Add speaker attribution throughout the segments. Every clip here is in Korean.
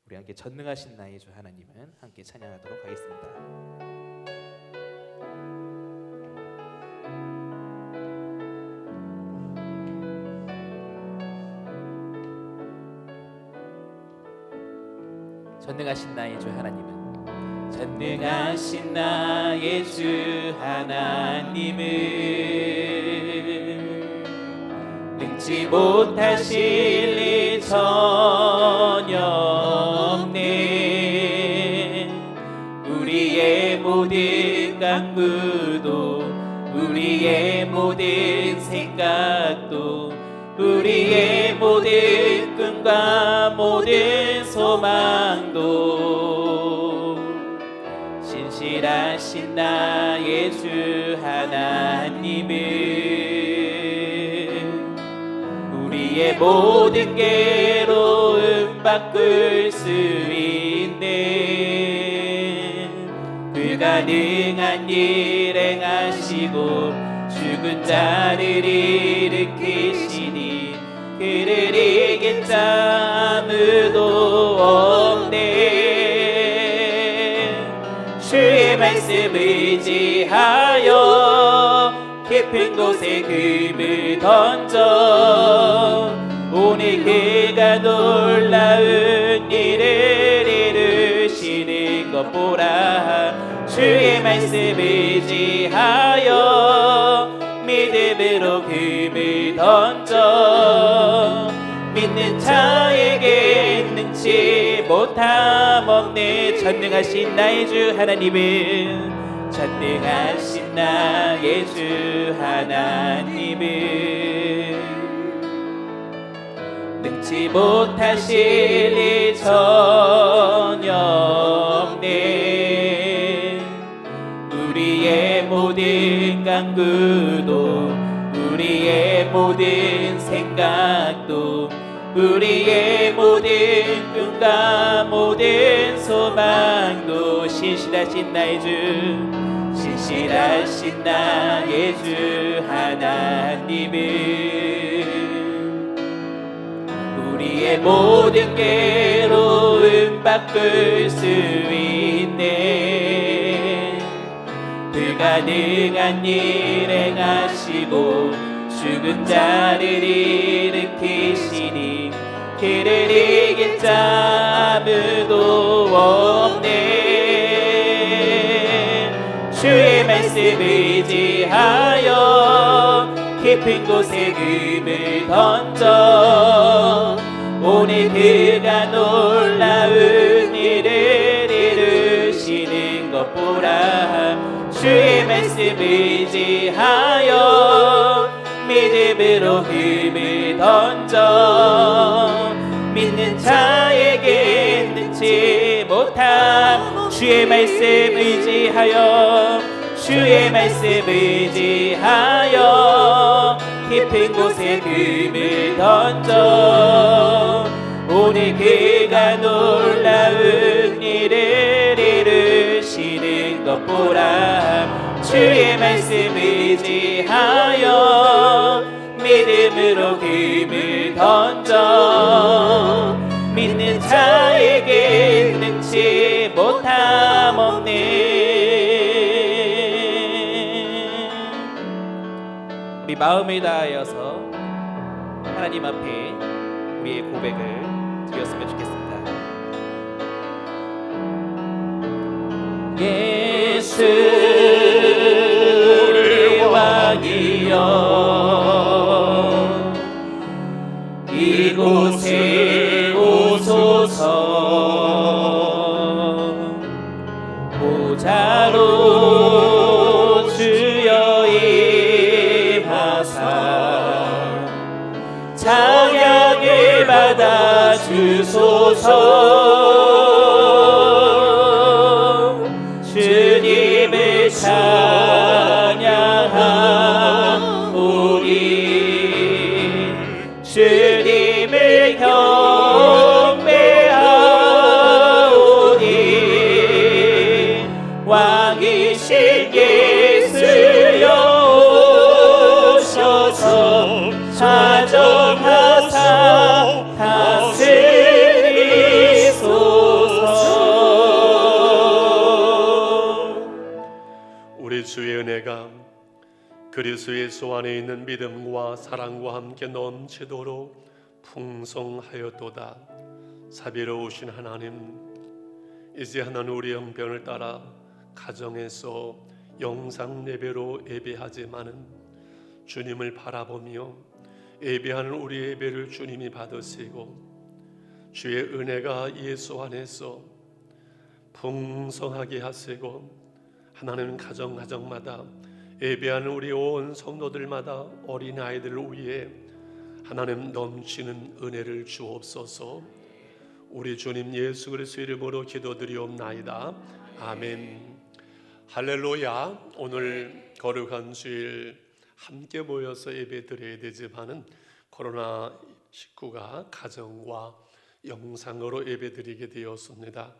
Speaker 1: 우리 함께 전능하신 나의 주 하나님은 함께 찬양하도록 하겠습니다. 전능하신 나의 주 하나님은 전능하신 나의 주 하나님은 능치 못하실 일 전혀 없네. 우리의 모든 간구도 우리의 모든 생각도 우리의 모든 꿈과 모든 소망도 신실하신 나의 주 하나님은 우리의 모든 괴로움 바꿀 수 있네. 불가능한 일 행하시고 죽은 자를 일으키시니 그를 이길 자 아무도 없네. 주의 말씀 의지하여 깊은 곳에 금을 던져 오늘 그가 놀라운 일을 이루시는 것 보라. 주의 말씀 의지하여 믿음으로 금을 던져 믿는 자에게 능치 못함 없네. 전능하신 나의 주 하나님은 전능하신 나의 주 하나님은 능치 못하실 일 전혀 없네. 우리의 모든 간구도 우리의 모든 생각도 우리의 모든 꿈과 모든 소망도 신실하신 나의 주 신실하신 나의 주 하나님은 우리의 모든 괴로움 바꿀 수 있네. 불가능한 일 행하시고 죽은 자를 일으키시니 그를 이길 자 아무도 없네. 주의 말씀 의지하여 깊은 곳에 금을 던져 오늘 그가 놀라운 일을 이루시는 것 보라. 주의 말씀 의지하여 믿음으로 금을 던져 믿는 자에게 능치 못함. 주의 말씀 의지하여 주의 말씀 의지하여 깊은 곳에 금을 던져 오늘 그가 놀라운 일을 이루시는 것 보라. 주의 말씀 의지하여 믿음으로 금을 던져 믿는 자에게 능치 못함 없네. 우리 마음을 다하여서 하나님 앞에 우리의 고백을 드렸으면 좋겠습니다. 예수 우리 왕이여 이곳에 오소서. 보좌로 주여 임하사 찬양을 받아 주소서. 주님을 찬양하오니 주님을 경배하오니 왕이신 예수여 오셔서 사정하사 다스리소서.
Speaker 2: 그리스도 예수 안에 있는 믿음과 사랑과 함께 넘치도록 풍성하였도다. 자비로우신 하나님, 이제 하나님 우리 형편을 따라 가정에서 영상 예배로 예배하지만은 주님을 바라보며 예배하는 우리 예배를 주님이 받으시고 주의 은혜가 예수 안에서 풍성하게 하시고 하나님 가정마다 예배하는 우리 온 성도들마다 어린아이들을 위해 하나님 넘치는 은혜를 주옵소서. 우리 주님 예수 그리스도 이름으로 기도드리옵나이다. 아멘. 할렐루야. 오늘 거룩한 주일 함께 모여서 예배 드려야 되지만은 코로나19가 가정과 영상으로 예배 드리게 되었습니다.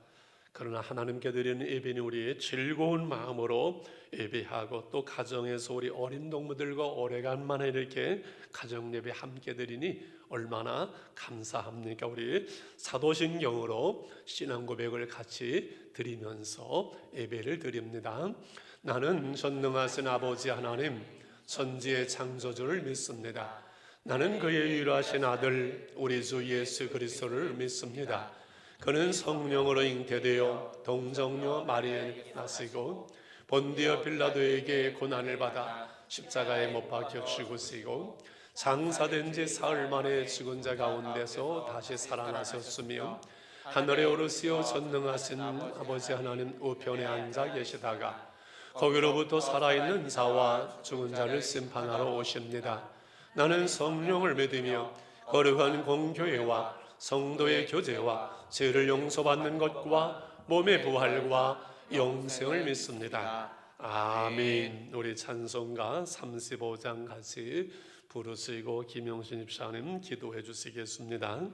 Speaker 2: 그러나 하나님께 드리는 예배는 우리의 즐거운 마음으로 예배하고 또 가정에서 우리 어린 동무들과 오래간만에 이렇게 가정 예배 함께 드리니 얼마나 감사합니까? 우리 사도신경으로 신앙 고백을 같이 드리면서 예배를 드립니다. 나는 전능하신 아버지 하나님 천지의 창조주를 믿습니다. 나는 그의 유일하신 아들 우리 주 예수 그리스도를 믿습니다. 그는 성령으로 잉태되어 동정녀 마리아에게 나시고 본디오 빌라도에게 고난을 받아 십자가에 못 박혀 죽으시고 장사된 지 사흘 만에 죽은 자 가운데서 다시 살아나셨으며 하늘에 오르시어 전능하신 아버지 하나님 우편에 앉아 계시다가 거기로부터 살아있는 자와 죽은 자를 심판하러 오십니다. 나는 성령을 믿으며 거룩한 공교회와 성도의 교제와 죄를 용서받는 것과 몸의 부활과 영생을 믿습니다. 아멘. 우리 찬송가 35장 같이 부르시고 김영신 집사님 기도해 주시겠습니다.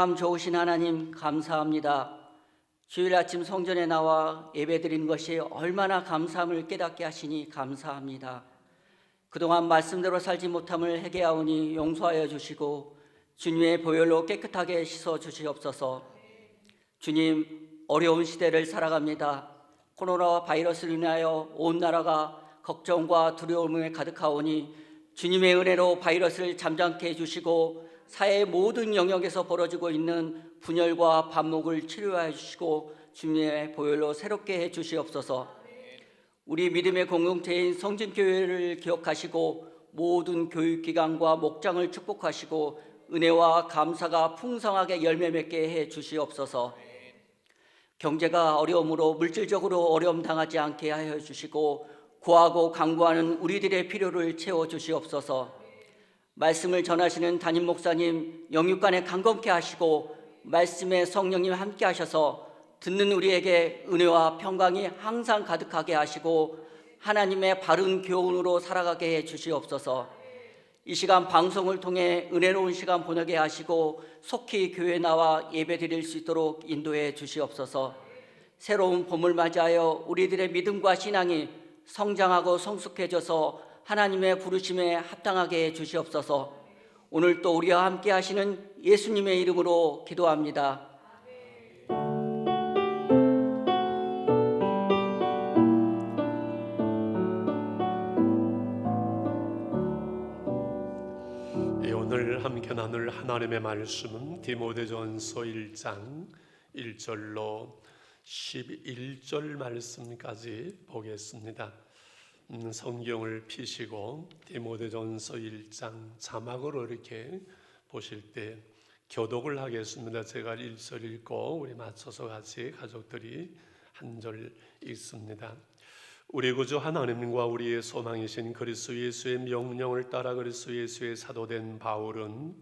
Speaker 3: 참 좋으신 하나님 감사합니다. 주일 아침 성전에 나와 예배드리는 것이 얼마나 감사함을 깨닫게 하시니 감사합니다. 그동안 말씀대로 살지 못함을 회개하오니 용서하여 주시고 주님의 보혈로 깨끗하게 씻어 주시옵소서. 주님, 어려운 시대를 살아갑니다. 코로나 바이러스로 인하여 온 나라가 걱정과 두려움에 가득하오니 주님의 은혜로 바이러스를 잠잠케 해주시고 사회의 모든 영역에서 벌어지고 있는 분열과 반목을 치료하여 주시고 주님의 보혈로 새롭게 해주시옵소서. 우리 믿음의 공동체인 성진교회를 기억하시고 모든 교육기관과 목장을 축복하시고 은혜와 감사가 풍성하게 열매 맺게 해주시옵소서. 경제가 어려움으로 물질적으로 어려움 당하지 않게 하여 주시고 구하고 간구하는 우리들의 필요를 채워주시옵소서. 말씀을 전하시는 담임 목사님 영육간에 강건케 하시고 말씀에 성령님 함께 하셔서 듣는 우리에게 은혜와 평강이 항상 가득하게 하시고 하나님의 바른 교훈으로 살아가게 해 주시옵소서. 이 시간 방송을 통해 은혜로운 시간 보내게 하시고 속히 교회에 나와 예배 드릴 수 있도록 인도해 주시옵소서. 새로운 봄을 맞이하여 우리들의 믿음과 신앙이 성장하고 성숙해져서 하나님의 부르심에 합당하게 해 주시옵소서. 오늘 또 우리와 함께 하시는 예수님의 이름으로 기도합니다.
Speaker 2: 오늘 함께 나눌 하나님의 말씀은 디모데전서 1장 1절로 11절 말씀까지 보겠습니다. 성경을 펴시고 디모데전서 1장 자막으로 이렇게 보실 때 교독을 하겠습니다. 제가 1절 읽고 우리 맞춰서 같이 가족들이 한 절 읽습니다. 우리 구주 하나님과 우리의 소망이신 그리스도 예수의 명령을 따라 그리스도 예수의 사도된 바울은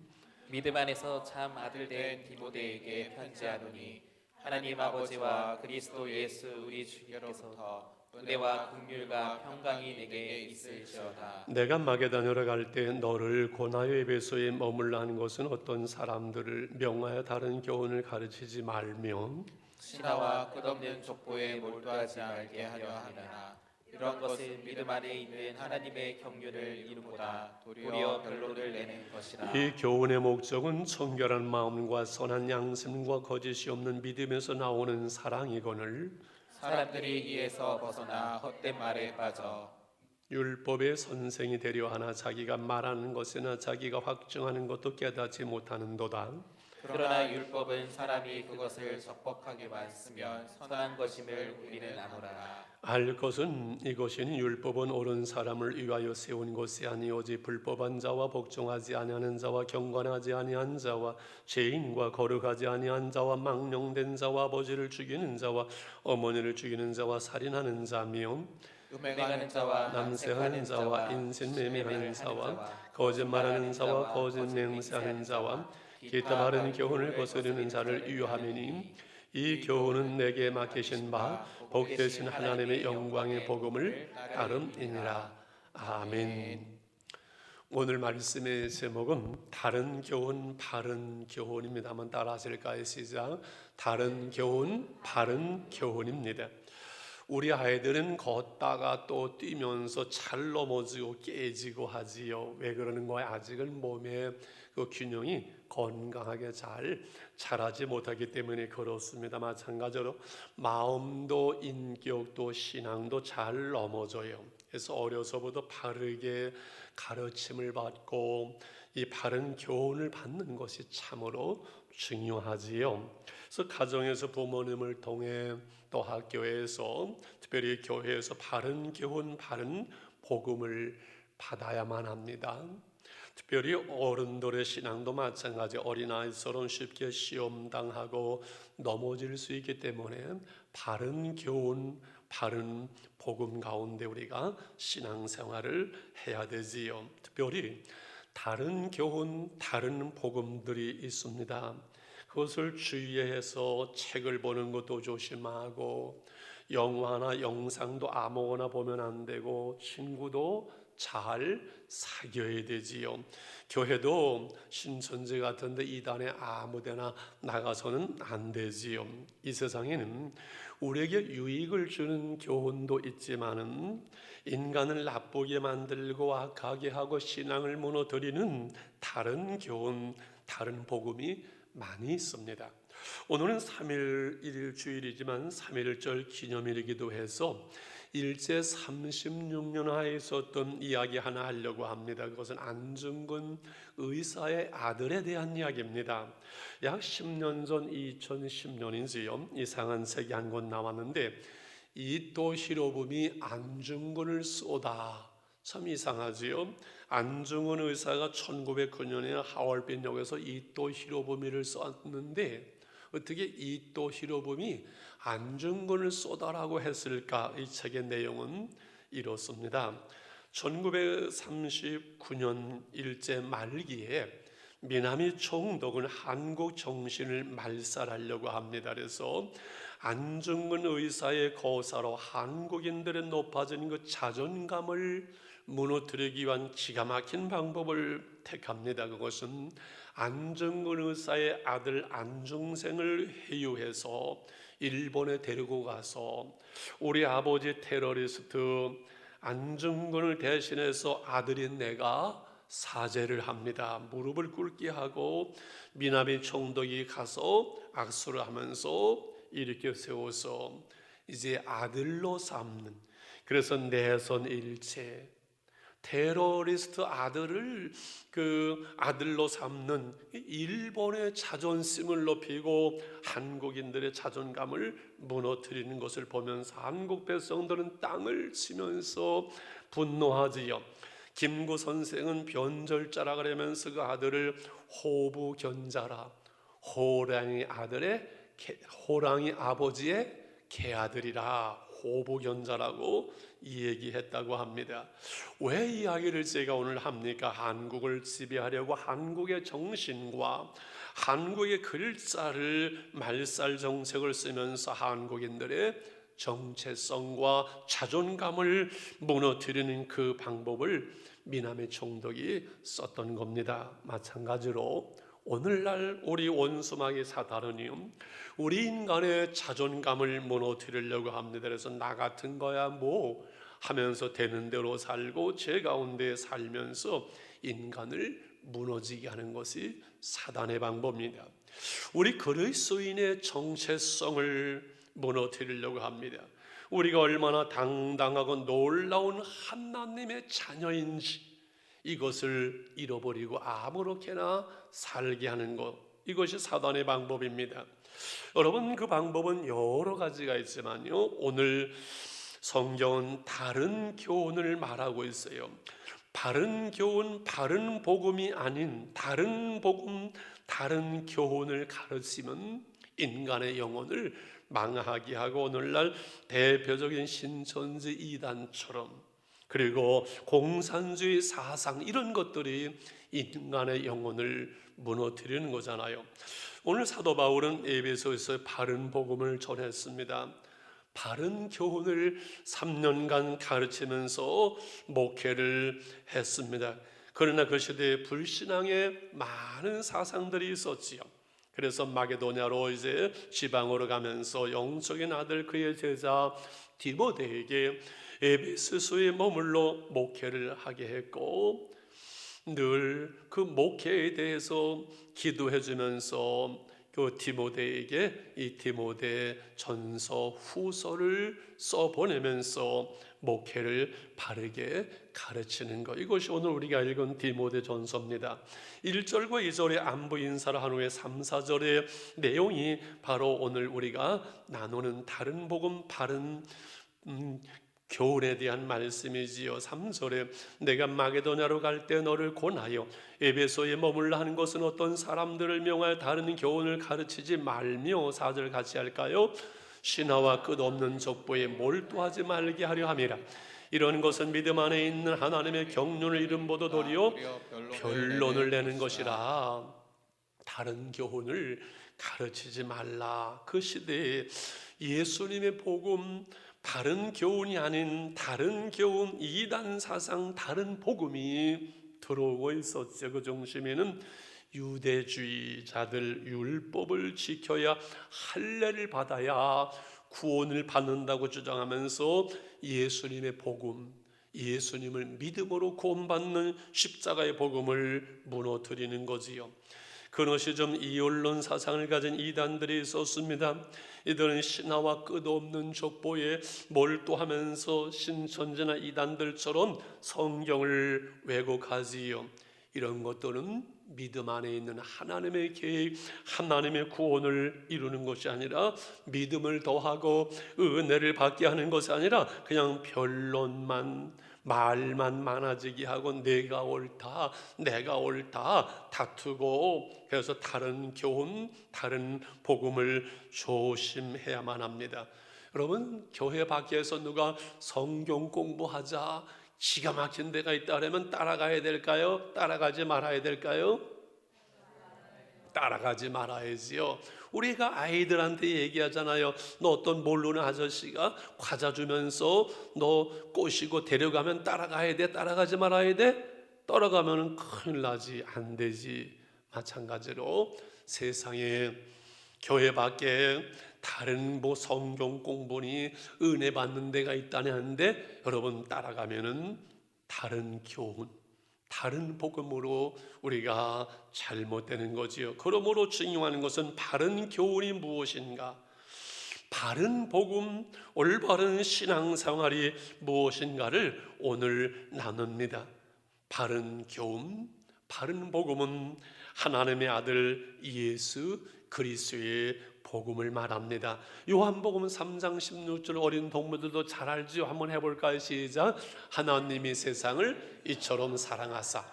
Speaker 1: 믿음 안에서 참 아들 된 디모데에게 편지하노니 하나님 아버지와 그리스도 예수 우리 주께로부터 은혜와 긍휼과 평강이 내게 있을지어다.
Speaker 2: 내가 마게도냐로 갈 때 너를 고나요 에베소에 머물러 한 것은 어떤 사람들을 명하여 다른 교훈을 가르치지 말며
Speaker 1: 신하와 끝없는 족보에 몰두하지 말게 하려 하느나 이런 것은 믿음 안에 있는 하나님의 경륜을 이루보다 도리어 변론을 내는 것이라.
Speaker 2: 이 교훈의 목적은 청결한 마음과 선한 양심과 거짓이 없는 믿음에서 나오는 사랑이거늘
Speaker 1: 사람들이 이에서 벗어나 헛된 말에 빠져
Speaker 2: 율법의 선생이 되려 하나 자기가 말하는 것이나 자기가 확증하는 것도 깨닫지 못하는도다.
Speaker 1: 그러나 율법은 사람이 그것을 적법하게만 쓰면 선한 것임을 우리는 아노라.
Speaker 2: 알 것은 이것이니 율법은 옳은 사람을 위하여 세운 것이 아니 오직 불법한 자와 복종하지 아니하는 자와 경건하지 아니한 자와 죄인과 거룩하지 아니한 자와 망령된 자와 아버지를 죽이는 자와 어머니를 죽이는 자와 살인하는 자며
Speaker 1: 음행하는 자와
Speaker 2: 남색하는 자와 인신매매하는 자와 거짓말하는 자와 거짓 맹세하는 자와 기타 바른 교훈을 거스르는 자를 유하매니 이 교훈은 내게 맡기신 바 복되신 하나님의 영광의 복음을 따름이니라. 아멘. 오늘 말씀의 제목은 다른 교훈 바른 교훈입니다. 한번 따라하실까요? 시작. 다른 교훈 바른 교훈입니다. 우리 아이들은 걷다가 또 뛰면서 잘 넘어지고 깨지고 하지요. 왜 그러는 거예요? 아직은 몸의 그 균형이 건강하게 잘 자라지 못하기 때문에 그렇습니다. 마찬가지로 마음도 인격도 신앙도 잘 넘어져요. 그래서 어려서부터 바르게 가르침을 받고 이 바른 교훈을 받는 것이 참으로 중요하지요. 그래서 가정에서 부모님을 통해 또 학교에서 특별히 교회에서 바른 교훈, 바른 복음을 받아야만 합니다. 특별히 어른들의 신앙도 마찬가지. 어린아이처럼 쉽게 시험당하고 넘어질 수 있기 때문에 바른 교훈, 바른 복음 가운데 우리가 신앙생활을 해야 되지요. 특별히 다른 교훈, 다른 복음들이 있습니다. 그것을 주의해서 책을 보는 것도 조심하고 영화나 영상도 아무거나 보면 안 되고 친구도 잘 사귀어야 되지요. 교회도 신천지 같은데 이단에 아무데나 나가서는 안 되지요. 이 세상에는 우리에게 유익을 주는 교훈도 있지만은 인간을 나쁘게 만들고 악하게 하고 신앙을 무너뜨리는 다른 교훈, 다른 복음이 많이 있습니다. 오늘은 3.1 주일이지만 3.1절 기념일이기도 해서 일제 36년 하에 있었던 이야기 하나 하려고 합니다. 그것은 안중근 의사의 아들에 대한 이야기입니다. 약 10년 전 2010년인지요. 이상한 책이 한 권 나왔는데 이토 히로부미 안중근을 쏘다. 참 이상하지요. 안중근 의사가 1909년에 하얼빈역에서 이토 히로부미를 쐈는데 어떻게 이토 히로부미 안중근을 쏘다라고 했을까? 이 책의 내용은 이렇습니다. 1939년 일제 말기에 미나미 총독은 한국 정신을 말살하려고 합니다. 그래서 안중근 의사의 거사로 한국인들의 높아진 그 자존감을 무너뜨리기 위한 기가 막힌 방법을 택합니다. 그것은 안중근 의사의 아들 안중생을 회유해서 일본에 데리고 가서 우리 아버지 테러리스트 안중근을 대신해서 아들인 내가 사죄를 합니다. 무릎을 꿇게 하고 미나미 총독이 가서 악수를 하면서 이렇게 세워서 이제 아들로 삼는, 그래서 내선 일체 테러리스트 아들을 그 아들로 삼는 일본의 자존심을 높이고 한국인들의 자존감을 무너뜨리는 것을 보면서 한국 백성들은 땅을 치면서 분노하지요. 김구 선생은 변절자라 그러면서 그 아들을 호부견자라, 호랑이 아버지의 개아들이라 호부견자라고 얘기했다고 합니다. 왜 이 이야기를 제가 오늘 합니까? 한국을 지배하려고 한국의 정신과 한국의 글자를 말살 정책을 쓰면서 한국인들의 정체성과 자존감을 무너뜨리는 그 방법을 미나미 총독이 썼던 겁니다. 마찬가지로 오늘날 우리 원수마귀 사단은요, 우리 인간의 자존감을 무너뜨리려고 합니다. 그래서 나 같은 거야 뭐 하면서 되는 대로 살고 제 가운데 살면서 인간을 무너지게 하는 것이 사단의 방법입니다. 우리 그리스도인의 정체성을 무너뜨리려고 합니다. 우리가 얼마나 당당하고 놀라운 하나님의 자녀인지 이것을 잃어버리고 아무렇게나 살게 하는 것, 이것이 사단의 방법입니다. 여러분, 그 방법은 여러 가지가 있지만요, 오늘 성경은 다른 교훈을 말하고 있어요. 바른 교훈, 바른 복음이 아닌 다른 복음, 다른 교훈을 가르치면 인간의 영혼을 망하게 하고 오늘날 대표적인 신천지 이단처럼, 그리고 공산주의 사상, 이런 것들이 인간의 영혼을 무너뜨리는 거잖아요. 오늘 사도 바울은 에베소에서 바른 복음을 전했습니다. 바른 교훈을 3년간 가르치면서 목회를 했습니다. 그러나 그 시대에 불신앙의 많은 사상들이 있었지요. 그래서 마게도냐로 이제 지방으로 가면서 영적인 아들 그의 제자 디모데에게 에베소서에 머물러 목회를 하게 했고, 늘 그 목회에 대해서 기도해 주면서 그 디모데에게 이 디모데 전서 후서를 써 보내면서 목회를 바르게 가르치는 것, 이것이 오늘 우리가 읽은 디모데 전서입니다. 1절과 2절의 안부 인사를 한 후에 3, 4절의 내용이 바로 오늘 우리가 나누는 다른 복음, 바른 교훈에 대한 말씀이지요. 3절에 내가 마게도냐로 갈 때 너를 권하여 에베소에 머물라 하는 것은 어떤 사람들을 명하여 다른 교훈을 가르치지 말며, 4절 같이 할까요? 신하와 끝없는 족보에 몰두하지 말게 하려 함이라. 이런 것은 믿음 안에 있는 하나님의 경륜을 이름보다 도리어 변론을 내는 것이라. 다른 교훈을 가르치지 말라. 그 시대에 예수님의 복음, 다른 교훈이 아닌 다른 교훈, 이단 사상, 다른 복음이 들어오고 있었죠. 그 중심에는 유대주의자들, 율법을 지켜야 할례를 받아야 구원을 받는다고 주장하면서 예수님의 복음, 예수님을 믿음으로 구원받는 십자가의 복음을 무너뜨리는 거지요. 그런 시점 이언론 사상을 가진 이단들이 있었습니다. 이들은 신화와 끝없는 족보에 몰두하면서 신천지나 이단들처럼 성경을 왜곡하지요. 이런 것들은 믿음 안에 있는 하나님의 계획, 하나님의 구원을 이루는 것이 아니라, 믿음을 더하고 은혜를 받게 하는 것이 아니라 그냥 변론만, 말만 많아지게 하고 내가 옳다, 내가 옳다 다투고, 그래서 다른 교훈, 다른 복음을 조심해야만 합니다. 여러분, 교회 밖에서 누가 성경 공부하자, 기가 막힌 데가 있다 그러면 따라가야 될까요? 따라가지 말아야 될까요? 따라가지 말아야지요. 우리가 아이들한테 얘기하잖아요. 너 어떤 모르는 아저씨가 과자 주면서 너 꼬시고 데려가면 따라가야 돼? 따라가지 말아야 돼? 따라가면 큰일 나지. 안 되지. 마찬가지로 세상에 교회 밖에 다른 성경 공부니 은혜 받는 데가 있다는데, 여러분 따라가면은 다른 교훈, 다른 복음으로 우리가 잘못되는 거지요. 그러므로 중요한 것은 바른 교훈이 무엇인가, 바른 복음, 올바른 신앙생활이 무엇인가를 오늘 나눕니다. 바른 교훈, 바른 복음은 하나님의 아들 예수 그리스도의 복음을 말합니다. 요한복음 3장 16절 어린 동무들도 잘 알지요. 한번 해볼까요? 시작. 하나님이 세상을 이처럼 사랑하사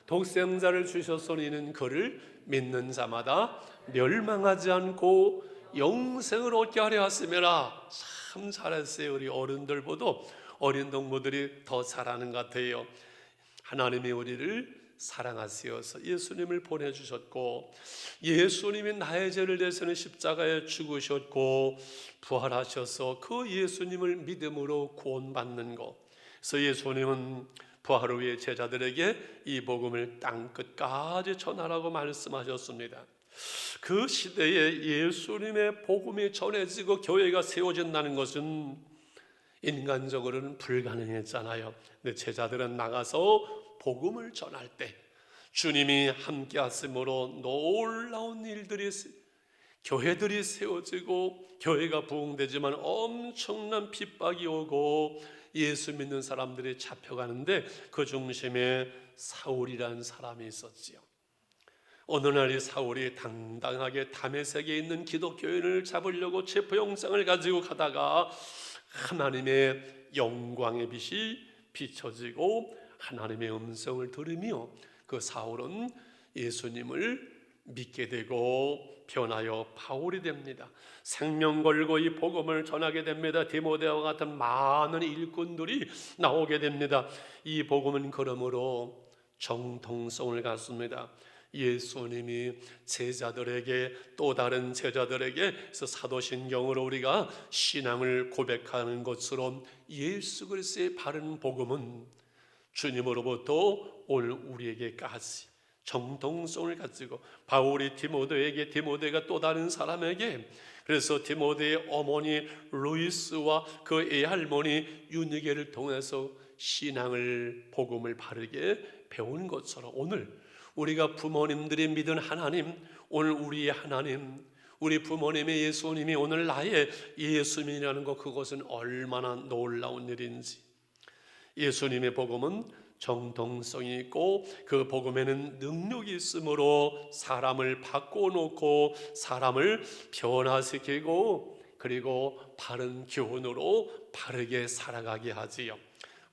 Speaker 2: 독생자를 주셨으니 이는 그를 믿는 자마다 멸망하지 않고 영생을 얻게 하려 하심이라. 참 잘했어요. 우리 어른들보다 어린 동무들이 더 잘하는 것 같아요. 하나님이 우리를 사랑하시어서 예수님을 보내주셨고, 예수님이 나의 죄를 대신해 십자가에 죽으셨고 부활하셔서 그 예수님을 믿음으로 구원받는 것. 그래서 예수님은 부활 후에 제자들에게 이 복음을 땅끝까지 전하라고 말씀하셨습니다. 그 시대에 예수님의 복음이 전해지고 교회가 세워진다는 것은 인간적으로는 불가능했잖아요. 근데 제자들은 나가서 복음을 전할 때 주님이 함께 하심으로 놀라운 일들이, 교회들이 세워지고 교회가 부흥되지만 엄청난 핍박이 오고 예수 믿는 사람들이 잡혀가는데 그 중심에 사울이라는 사람이 있었지요. 어느 날 이 사울이 당당하게 다메섹에 있는 기독교인을 잡으려고 체포영장을 가지고 가다가 하나님의 영광의 빛이 비춰지고 하나님의 음성을 들으며 그 사울은 예수님을 믿게 되고 변하여 바울이 됩니다. 생명 걸고 이 복음을 전하게 됩니다. 디모데와 같은 많은 일꾼들이 나오게 됩니다. 이 복음은 그러므로 정통성을 갖습니다. 예수님이 제자들에게, 또 다른 제자들에게, 그래서 사도신경으로 우리가 신앙을 고백하는 것처럼 예수 그리스도의 바른 복음은 주님으로부터 오늘 우리에게까지 정통성을 가지고, 바울이 디모데에게, 디모데가 또 다른 사람에게, 그래서 디모데의 어머니 루이스와 그 애할머니 유니게를 통해서 신앙을, 복음을 바르게 배운 것처럼 오늘 우리가 부모님들이 믿은 하나님, 오늘 우리의 하나님, 우리 부모님의 예수님이 오늘 나의 예수님이라는 것, 그것은 얼마나 놀라운 일인지. 예수님의 복음은 정통성이 있고 그 복음에는 능력이 있으므로 사람을 바꿔놓고 사람을 변화시키고 그리고 바른 교훈으로 바르게 살아가게 하지요.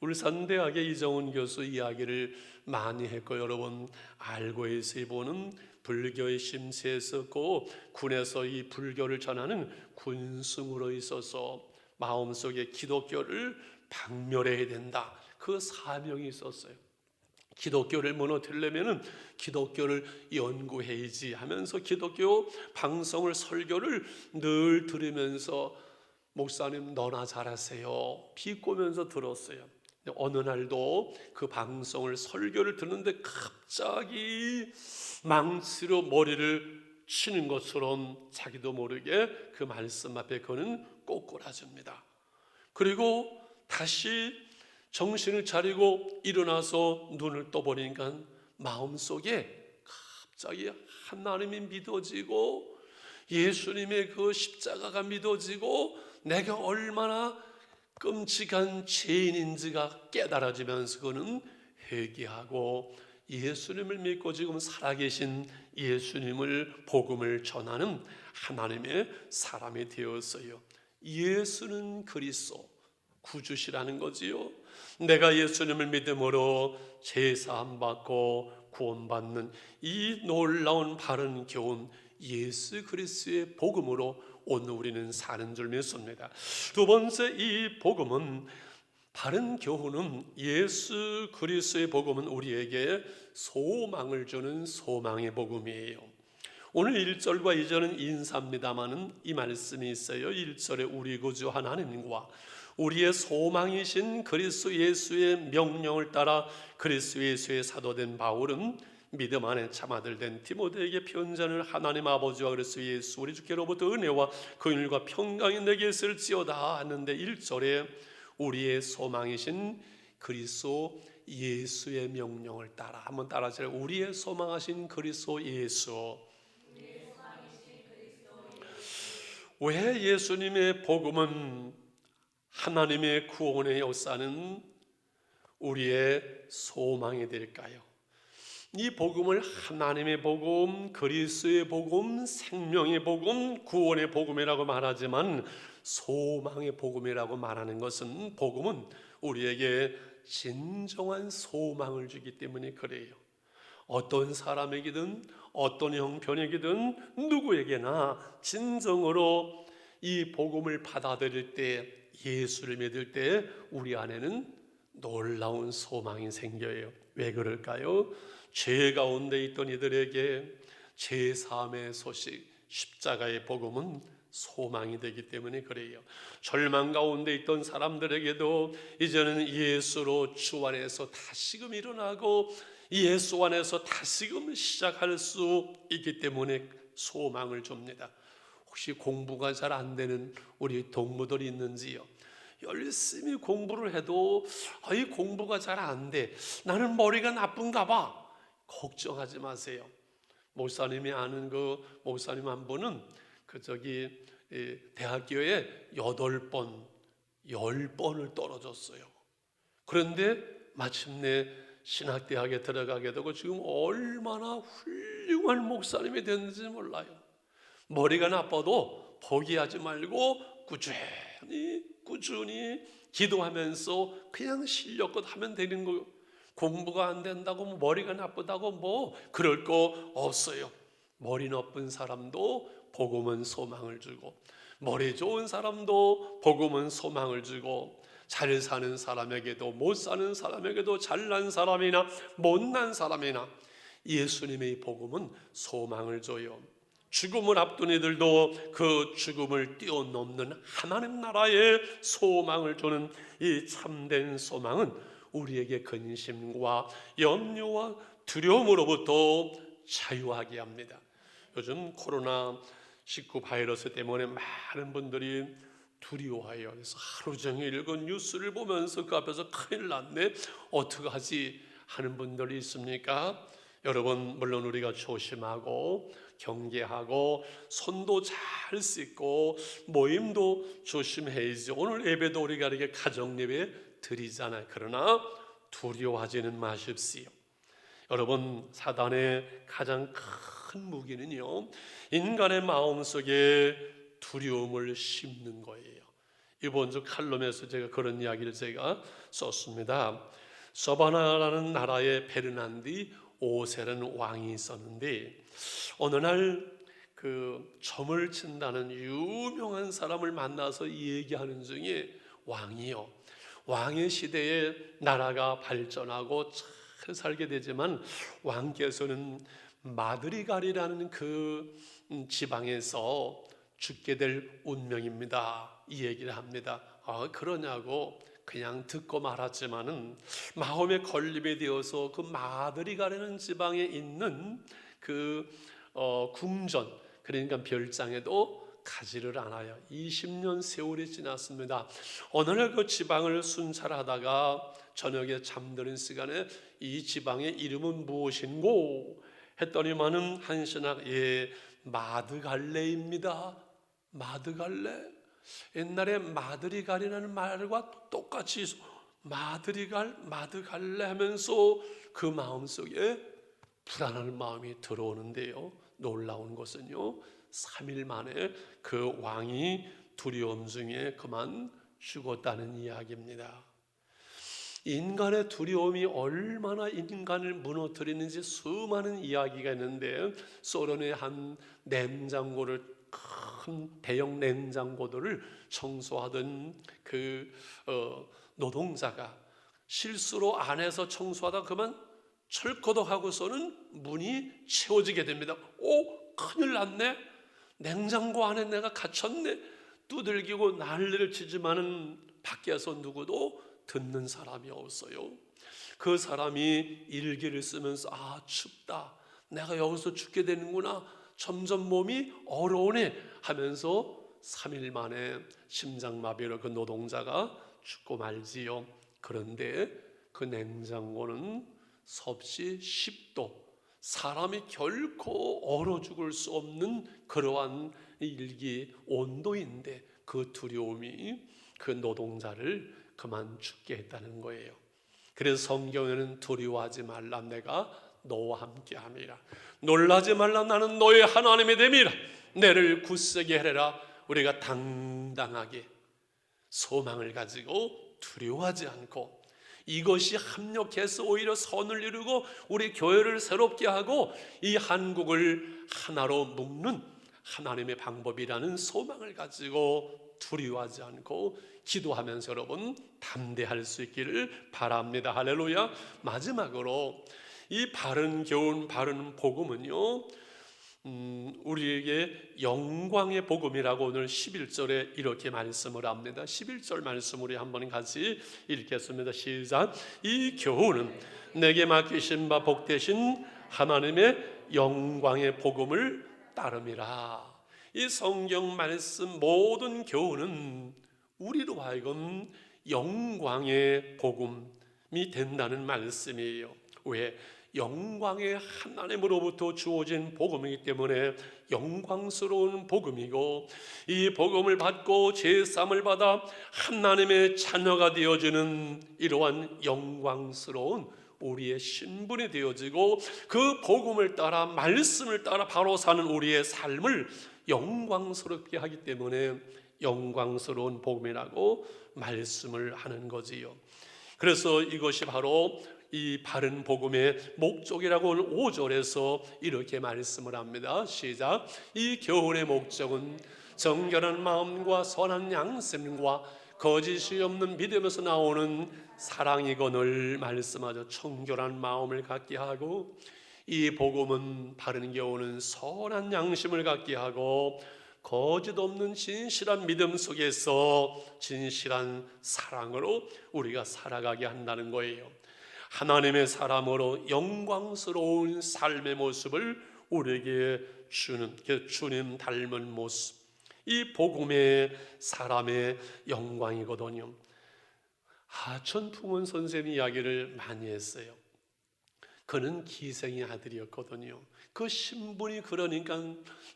Speaker 2: 울산대학의 이정훈 교수 이야기를 많이 했고 여러분 알고 계세요. 이분은 불교에 심취했었고 군에서 이 불교를 전하는 군승으로 있어서 마음속에 기독교를 박멸해야 된다, 그 사명이 있었어요. 기독교를 무너뜨리려면 기독교를 연구해야지 하면서 기독교 방송을, 설교를 늘 들으면서 목사님 너나 잘하세요 비꼬면서 들었어요. 어느 날도 그 방송을 설교를 듣는데 갑자기 망치로 머리를 치는 것처럼 자기도 모르게 그 말씀 앞에 그는 꼬꾸라집니다. 그리고 다시 정신을 차리고 일어나서 눈을 떠보니까 마음속에 갑자기 하나님이 믿어지고 예수님의 그 십자가가 믿어지고 내가 얼마나 끔찍한 죄인인지가 깨달아지면서 그는 회개하고 예수님을 믿고 지금 살아계신 예수님을 복음을 전하는 하나님의 사람이 되었어요. 예수는 그리스도 구주시라는 거지요. 내가 예수님을 믿음으로 제사함 받고 구원받는 이 놀라운 바른 교훈 예수 그리스도의 복음으로 오늘 우리는 사는 줄 믿습니다. 두 번째, 이 복음은 바른 교훈은 예수 그리스도의 복음은 우리에게 소망을 주는 소망의 복음이에요. 오늘 1절과 2절은 인사입니다마는 이 말씀이 있어요. 1절에 우리 구주 하나님과 우리의 소망이신 그리스도 예수의 명령을 따라 그리스도 예수의 사도된 바울은 믿음 안에 참아들 된 디모데에게 편지하는 하나님 아버지와 그리스도 예수 우리 주께로부터 은혜와 긍휼과 평강이 내게 있을지어다 하는데 1절에 우리의 소망이신 그리스도 예수의 명령을 따라 한번 따라하세요. 우리의 소망하신 그리스도 예수. 왜 예수님의 복음은 하나님의 구원의 역사는 우리의 소망이 될까요? 이 복음을 하나님의 복음, 그리스도의 복음, 생명의 복음, 구원의 복음이라고 말하지만 소망의 복음이라고 말하는 것은 복음은 우리에게 진정한 소망을 주기 때문에 그래요. 어떤 사람에게든 어떤 형편에게든 누구에게나 진정으로 이 복음을 받아들일 때 예수를 믿을 때 우리 안에는 놀라운 소망이 생겨요. 왜 그럴까요? 죄 가운데 있던 이들에게 제사함의 소식, 십자가의 복음은 소망이 되기 때문에 그래요. 절망 가운데 있던 사람들에게도 이제는 예수로 주 안에서 다시금 일어나고 예수 안에서 다시금 시작할 수 있기 때문에 소망을 줍니다. 혹시 공부가 잘 안 되는 우리 동무들이 있는지요? 열심히 공부를 해도 이 공부가 잘 안 돼. 나는 머리가 나쁜가 봐. 걱정하지 마세요. 목사님이 아는 그 목사님 한 분은 대학교에 8번, 10번을 떨어졌어요. 그런데 마침내 신학대학에 들어가게 되고 지금 얼마나 훌륭한 목사님이 됐는지 몰라요. 머리가 나빠도 포기하지 말고 꾸준히 기도하면서 그냥 실력껏 하면 되는 거예요. 공부가 안 된다고 머리가 나쁘다고 그럴 거 없어요. 머리 나쁜 사람도 복음은 소망을 주고 머리 좋은 사람도 복음은 소망을 주고 잘 사는 사람에게도 못 사는 사람에게도 잘난 사람이나 못난 사람이나 예수님의 복음은 소망을 줘요. 죽음을 앞둔 이들도 그 죽음을 뛰어넘는 하나님 나라의 소망을 주는 이 참된 소망은 우리에게 근심과 염려와 두려움으로부터 자유하게 합니다. 요즘 코로나19 바이러스 때문에 많은 분들이 두려워해요. 그래서 하루 종일 그 뉴스를 보면서 그 앞에서 큰일 났네, 어떡하지 하는 분들이 있습니까? 여러분, 물론 우리가 조심하고 경계하고 손도 잘 씻고 모임도 조심해야죠. 오늘 예배도 우리가 이렇게 가정 예배 드리잖아요. 그러나 두려워하지는 마십시오. 여러분, 사단의 가장 큰 무기는요, 인간의 마음속에 두려움을 심는 거예요. 이번 주 칼럼에서 제가 그런 이야기를 썼습니다. 서바나라는 나라의 베르난디 5세라는 왕이 있었는데 어느 날 그 점을 친다는 유명한 사람을 만나서 얘기하는 중에 왕의 시대에 나라가 발전하고 잘 살게 되지만 왕께서는 마드리갈이라는 그 지방에서 죽게 될 운명입니다. 이 얘기를 합니다. 그러냐고 그냥 듣고 말았지만은 마음에 걸림이 되어서 그 마드리가라는 지방에 있는 그 궁전, 그러니까 별장에도 가지를 않아요. 20년 세월이 지났습니다. 어느 날 그 지방을 순찰하다가 저녁에 잠드는 시간에 이 지방의 이름은 무엇인고 했더니만은 한 신학 마드갈레입니다. 마드갈레. 옛날에 마드리갈이라는 말과 똑같이 마드갈레 하면서 그 마음속에 불안한 마음이 들어오는데요. 놀라운 것은요, 3일 만에 그 왕이 두려움 중에 그만 죽었다는 이야기입니다. 인간의 두려움이 얼마나 인간을 무너뜨리는지 수많은 이야기가 있는데, 소련의 한 냉장고를, 큰 대형 냉장고들을 청소하던 그 노동자가 실수로 안에서 청소하다 그만 철거덕하고서는 문이 채워지게 됩니다. 큰일 났네. 냉장고 안에 내가 갇혔네. 두들기고 난리를 치지만은 밖에서 누구도 듣는 사람이 없어요. 그 사람이 일기를 쓰면서 춥다. 내가 여기서 죽게 되는구나. 점점 몸이 얼어오네 하면서 3일 만에 심장마비로 그 노동자가 죽고 말지요. 그런데 그 냉장고는 섭씨 10도, 사람이 결코 얼어 죽을 수 없는 그러한 일기 온도인데 그 두려움이 그 노동자를 그만 죽게 했다는 거예요. 그래서 성경에는 두려워하지 말라, 내가 너와 함께 함이라. 놀라지 말라, 나는 너의 하나님이 됨이라. 너를 굳세게 하리라. 우리가 당당하게 소망을 가지고 두려워하지 않고, 이것이 합력해서 오히려 선을 이루고 우리 교회를 새롭게 하고 이 한국을 하나로 묶는 하나님의 방법이라는 소망을 가지고 두려워하지 않고 기도하면서 여러분 담대할 수 있기를 바랍니다. 할렐루야. 마지막으로 이 바른 교훈, 바른 복음은요, 우리에게 영광의 복음이라고 오늘 11절에 이렇게 말씀을 합니다. 11절 말씀 우리 한번 같이 읽겠습니다. 시작. 이 교훈은 내게 맡기신 바 복되신 하나님의 영광의 복음을 따름이라. 이 성경 말씀 모든 교훈은 우리로 하여금 영광의 복음이 된다는 말씀이에요. 왜? 영광의 하나님으로부터 주어진 복음이기 때문에 영광스러운 복음이고, 이 복음을 받고 제사함을 받아 하나님의 자녀가 되어지는 이러한 영광스러운 우리의 신분이 되어지고, 그 복음을 따라 말씀을 따라 바로 사는 우리의 삶을 영광스럽게 하기 때문에 영광스러운 복음이라고 말씀을 하는 거지요. 그래서 이것이 바로 이 바른 복음의 목적이라고 오늘 5절에서 이렇게 말씀을 합니다. 시작. 이 교훈의 목적은 정결한 마음과 선한 양심과 거짓이 없는 믿음에서 나오는 사랑이거늘 말씀하죠. 청결한 마음을 갖게 하고, 이 복음은 바른 교훈은 선한 양심을 갖게 하고, 거짓 없는 진실한 믿음 속에서 진실한 사랑으로 우리가 살아가게 한다는 거예요. 하나님의 사람으로 영광스러운 삶의 모습을 우리에게 주는 주님 닮은 모습, 이 복음의 사람의 영광이거든요. 하천풍원 선생님 이야기를 많이 했어요. 그는 기생의 아들이었거든요. 그 신분이 그러니까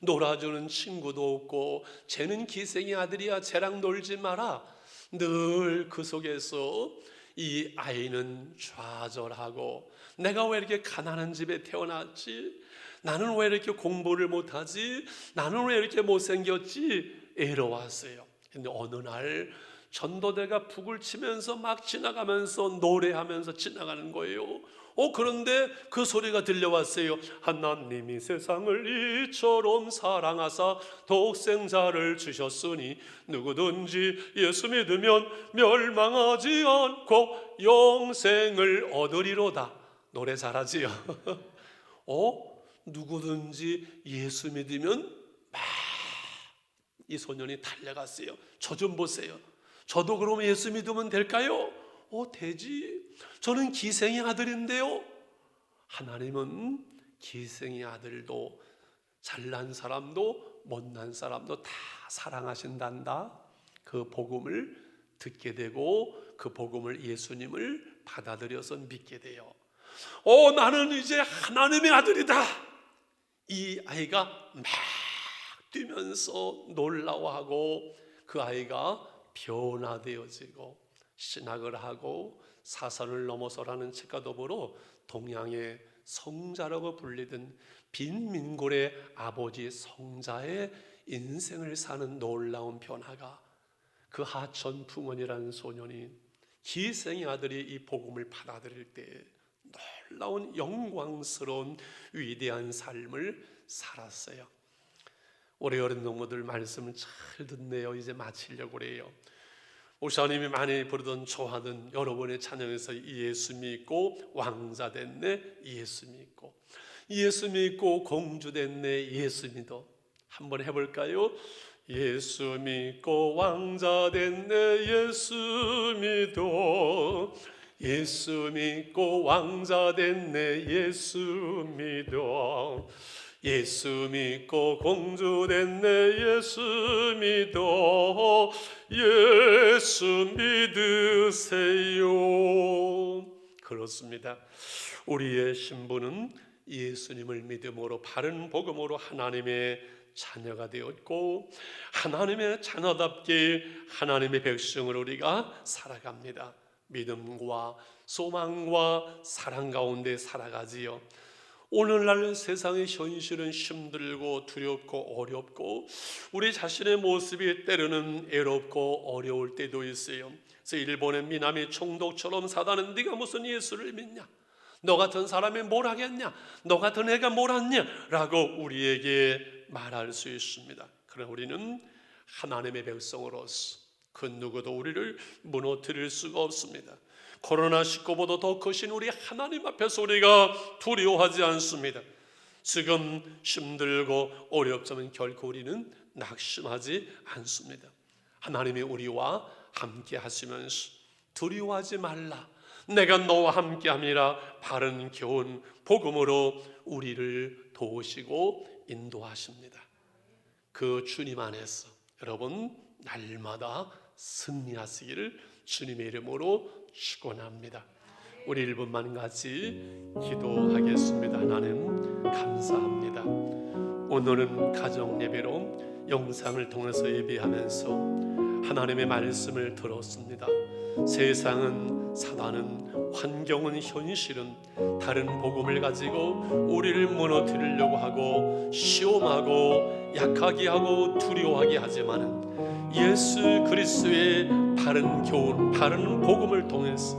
Speaker 2: 놀아주는 친구도 없고, 쟤는 기생의 아들이야, 쟤랑 놀지 마라. 늘 그 속에서 이 아이는 좌절하고, 내가 왜 이렇게 가난한 집에 태어났지? 나는 왜 이렇게 공부를 못하지? 나는 왜 이렇게 못생겼지? 애로웠어요. 근데 어느 날 전도대가 북을 치면서 막 지나가면서 노래하면서 지나가는 거예요. 그런데 그 소리가 들려왔어요. 하나님이 세상을 이처럼 사랑하사 독생자를 주셨으니 누구든지 예수 믿으면 멸망하지 않고 영생을 얻으리로다. 노래 잘하지요? 누구든지 예수 믿으면 막 이 소년이 달려갔어요. 저 좀 보세요. 저도 그럼 예수 믿으면 될까요? 되지. 저는 기생의 아들인데요. 하나님은 기생의 아들도 잘난 사람도 못난 사람도 다 사랑하신단다. 그 복음을 듣게 되고 그 복음을 예수님을 받아들여서 믿게 돼요. 나는 이제 하나님의 아들이다. 이 아이가 막 뛰면서 놀라워하고 그 아이가 변화되어지고 신학을 하고 사선을 넘어서라는 책과 더불어 동양의 성자라고 불리던 빈민골의 아버지 성자의 인생을 사는 놀라운 변화가 그 하천 풍원이라는 소년이 기생의 아들이 이 복음을 받아들일 때 놀라운 영광스러운 위대한 삶을 살았어요. 우리 어린 동무들 말씀을 잘 듣네요. 이제 마치려고 그래요. 목사님이 많이 부르던 좋아하던 여러분의 찬양에서 예수 믿고 왕자 됐네, 예수 믿고 예수 믿고 공주 됐네, 예수 믿어. 한번 해볼까요? 예수 믿고 왕자 됐네, 예수 믿어. 예수 믿고 왕자 됐네, 예수 믿어. 예수 믿고 공주 됐네, 예수 믿어. 예수 믿으세요. 그렇습니다. 우리의 신분은 예수님을 믿음으로 바른 복음으로 하나님의 자녀가 되었고 하나님의 자녀답게 하나님의 백성으로 우리가 살아갑니다. 믿음과 소망과 사랑 가운데 살아가지요. 오늘날 세상의 현실은 힘들고 두렵고 어렵고 우리 자신의 모습이 때로는 애롭고 어려울 때도 있어요. 그래서 일본의 미나미 총독처럼 사단은 네가 무슨 예수를 믿냐? 너 같은 사람이 뭘 하겠냐? 너 같은 애가 뭘 하냐? 라고 우리에게 말할 수 있습니다. 그러나 우리는 하나님의 백성으로서 그 누구도 우리를 무너뜨릴 수가 없습니다. 코로나19보다 더 크신 우리 하나님 앞에서 우리가 두려워하지 않습니다. 지금 힘들고 어렵지만 결코 우리는 낙심하지 않습니다. 하나님이 우리와 함께 하시면서 두려워하지 말라, 내가 너와 함께함이라 바른 교훈 복음으로 우리를 도우시고 인도하십니다. 그 주님 안에서 여러분 날마다 승리하시기를 주님의 이름으로 축원합니다. 우리 1분만 같이 기도하겠습니다. 하나님 감사합니다. 오늘은 가정 예배로 영상을 통해서 예배하면서 하나님의 말씀을 들었습니다. 세상은, 사단은, 환경은, 현실은 다른 복음을 가지고 우리를 무너뜨리려고 하고 시험하고 약하게 하고 두려워하게 하지만 예수 그리스도의 바른 교훈, 바른 복음을 통해서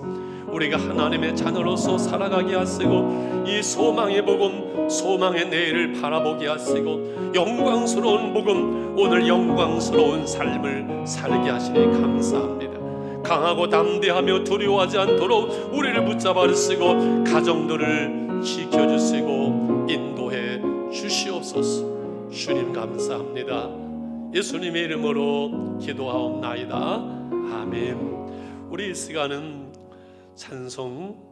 Speaker 2: 우리가 하나님의 자녀로서 살아가게 하시고 이 소망의 복음, 소망의 내일을 바라보게 하시고 영광스러운 복음, 오늘 영광스러운 삶을 살게 하시니 감사합니다. 강하고 담대하며 두려워하지 않도록 우리를 붙잡아 주시고 가정들을 지켜주시고 인도해 주시옵소서. 주님 감사합니다. 예수님의 이름으로 기도하옵나이다. 아멘. 우리 이 시간은 찬송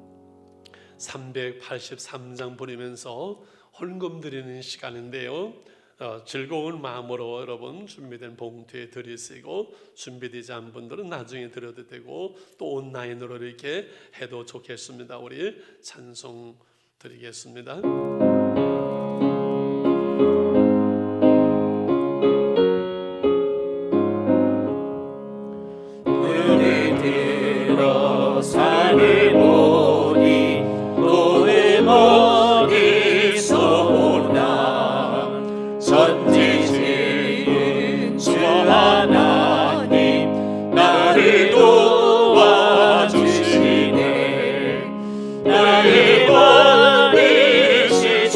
Speaker 2: 383장 부르면서 헌금 드리는 시간인데요. 즐거운 마음으로 여러분 준비된 봉투에 드리시고 준비되지 않은 분들은 나중에 드려도 되고 또 온라인으로 이렇게 해도 좋겠습니다. 우리 찬송 드리겠습니다.
Speaker 3: 눈을 들어 산을 보니 너의 머리서 오나 전지지은 주 하나님 나를 도와주시네. 나의 머리신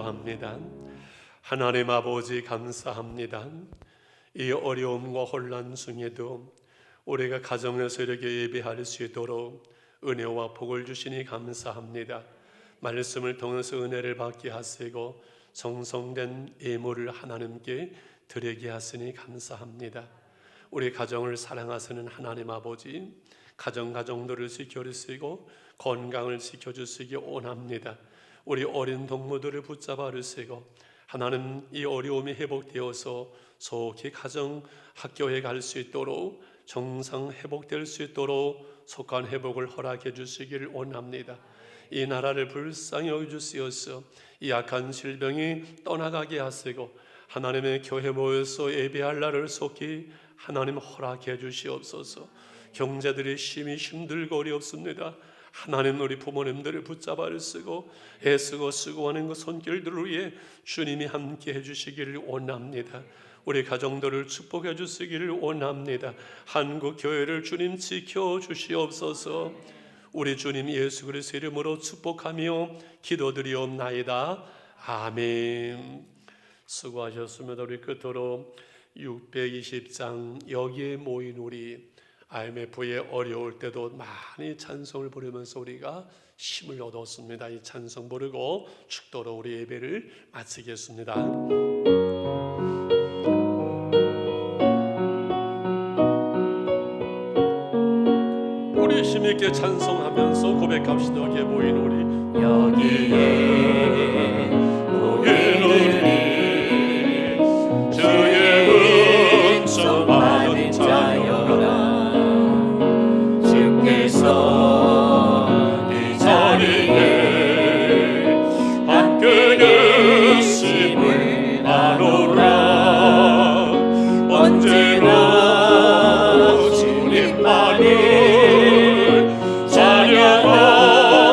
Speaker 2: 기도합니다. 하나님 아버지 감사합니다. 이 어려움과 혼란 중에도 우리가 가정에서 이렇게 예배할 수 있도록 은혜와 복을 주시니 감사합니다. 말씀을 통해서 은혜를 받게 하시고 성성된 예물을 하나님께 드리게 하시니 감사합니다. 우리 가정을 사랑하시는 하나님 아버지, 가정들을 지켜주시고 건강을 지켜주시기 원합니다. 우리 어린 동무들을 붙잡아 주시고 하나님 이 어려움이 회복되어서 속히 가정 학교에 갈 수 있도록 정상 회복될 수 있도록 속한 회복을 허락해 주시기를 원합니다. 이 나라를 불쌍히 여겨주시어서 이 악한 질병이 떠나가게 하시고 하나님의 교회 모여서 예배할 날을 속히 하나님 허락해 주시옵소서. 경제들이 심히 힘들고 어렵습니다. 하나님 우리 부모님들을 붙잡아 주시고 애쓰고 수고하는 그 손길들을 위해 주님이 함께 해주시기를 원합니다. 우리 가정들을 축복해 주시기를 원합니다. 한국 교회를 주님 지켜 주시옵소서. 우리 주님 예수 그리스도의 이름으로 축복하며 기도드리옵나이다. 아멘. 수고하셨습니다. 우리 끝으로 620장 여기에 모인 우리 IMF에 어려울 때도 많이 찬송을 부르면서 우리가 힘을 얻었습니다. 이 찬송 부르고 축도로 우리 예배를 마치겠습니다. 우리 힘있게 찬송하면서 고백합시다. 여기에 모인 우리
Speaker 3: 여기에 모인 우리
Speaker 2: 주의 은총 받은 자여라.
Speaker 3: 주께서
Speaker 2: 이 자리에 함께 계심을 아노라. 언제나 주님만을 찬양하리.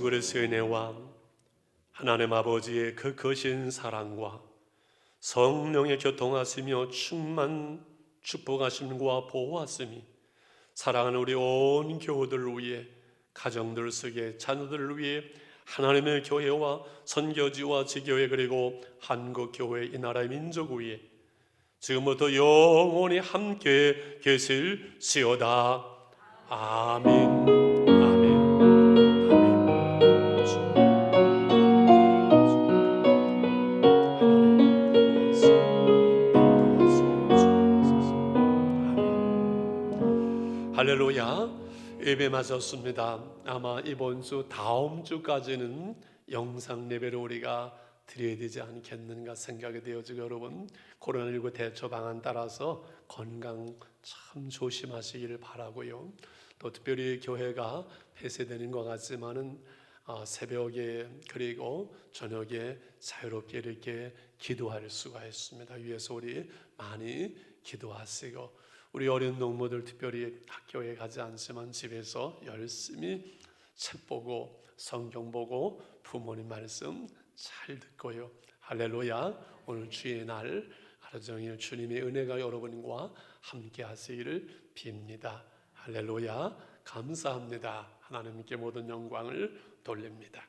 Speaker 2: 그리스도의 은혜와 하나님 아버지의 그 거신 사랑과 성령의 교통하시며 충만 축복하심과 보호하심이 사랑하는 우리 온 교우들을 위해, 가정들 속에 자녀들을 위해, 하나님의 교회와 선교지와 지교회 그리고 한국교회 이 나라의 민족 위에 지금부터 영원히 함께 계실시오다. 아멘. 아멘. 할렐루야. 예배 마쳤습니다. 아마 이번 주 다음 주까지는 영상 예배를 우리가 드려야 되지 않겠는가 생각이 되어지고, 여러분 코로나19 대처 방안 따라서 건강 참 조심하시기를 바라고요. 또 특별히 교회가 폐쇄되는 것 같지만은 새벽에 그리고 저녁에 자유롭게 이렇게 기도할 수가 있습니다. 위에서 우리 많이 기도하시고, 우리 어린 농부들 특별히 학교에 가지 않지만 집에서 열심히 책 보고 성경 보고 부모님 말씀 잘 듣고요. 할렐루야. 오늘 주의 날 하루 종일 주님의 은혜가 여러분과 함께 하시기를 빕니다. 할렐루야. 감사합니다. 하나님께 모든 영광을 돌립니다.